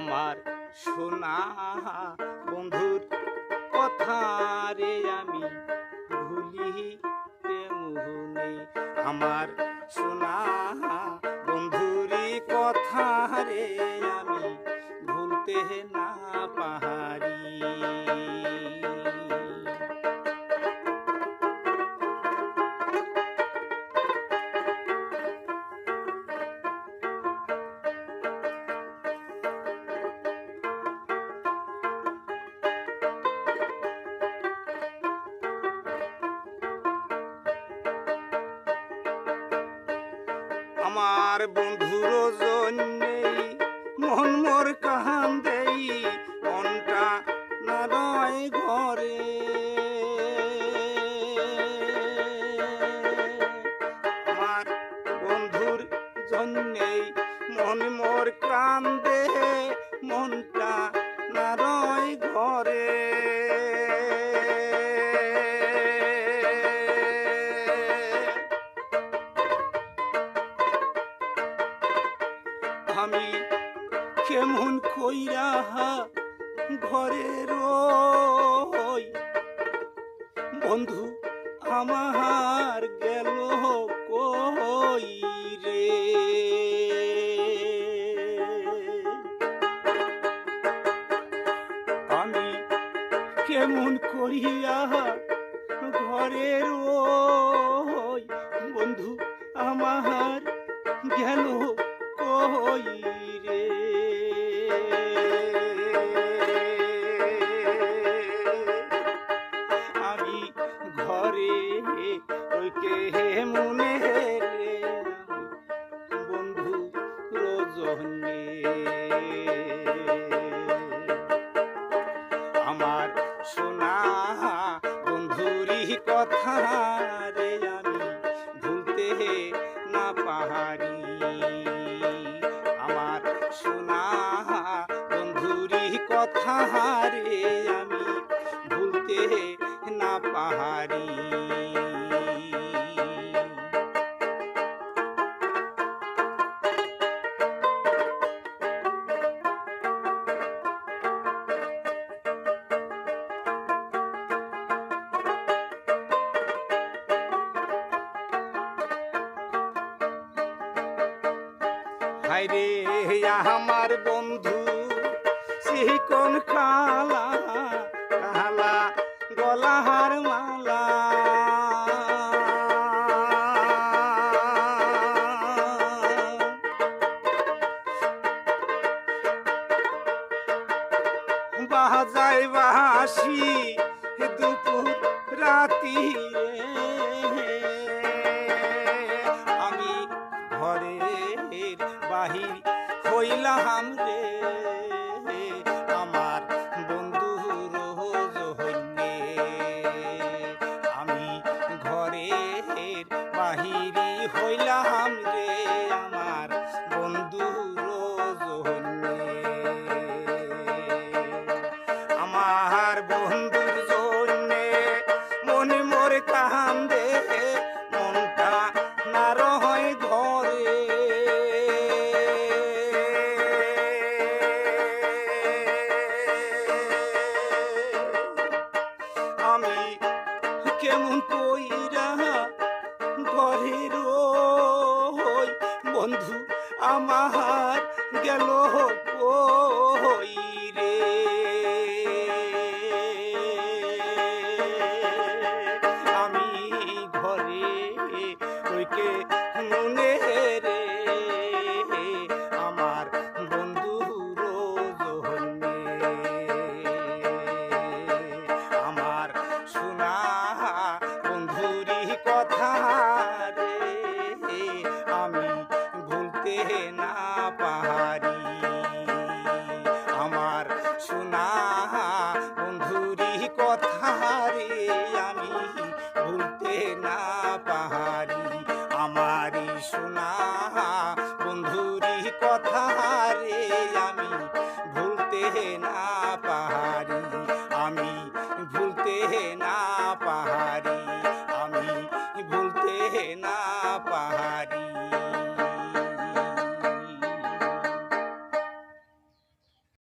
আমার সোনা বন্ধুর কথা রে আমি ভুলিতে মোহনে, আমার সোনা বন্ধুরি কথা রে আমি ভুলতে না পাহাড়ি। আমার বন্ধুর জন্যেই মন মোর কান্দেই, মনটা না রয় ঘরে। আমার বন্ধুর জন্যেই মন মোর কান্দে, মনটা না রয় ঘরে। আমি কেমন কইরা ঘরে রই, বন্ধু আমার গেল কই রে। আমি কেমন করিয়া ঘরে রই, বন্ধু আমার গেল কই রে। আমি ঘরে ওইকে মনে রে বন্ধু রজনে, আমার সোনা বন্ধুরি কথা রে আমি ভুলতে না পাহাড়ি। আমার সোনা বন্ধুরি কথা রে আমি ভুলতে না পাহাড়ি। হায়রে আমার বন্ধু চিকন কালা কালা গলাহার মালা, বাজায় বাঁশি দুপুর রাতি, আমি ঘরের বাহির হইলাম রে আমার বন্ধু রোজ হইলে। আমি ঘরের বাহিরি হইলাম রে আমার বন্ধু রোজ হইলে। আমার বন্ধুর জন্যে মনে মোর কান্দে, মনটা না রয় ঘরে। আমি কেমন কইরা ঘরে রই, বন্ধু আমার গেল কই রে। আমি ঘরে ওইকে মনে রে আমার বন্ধু রোজ হইলে। আমার সোনা বন্ধুরি কথা রে আমি ভুলতে না পাহাড়ি। আমার সোনা বন্ধুরি কথা রে আমি ভুলতে না পাহাড়ি। আমারি সোনা বন্ধুরি কথা রে আমি ভুলতে না পাহাড়ি। আমি ভুলতে না পাহাড়ি।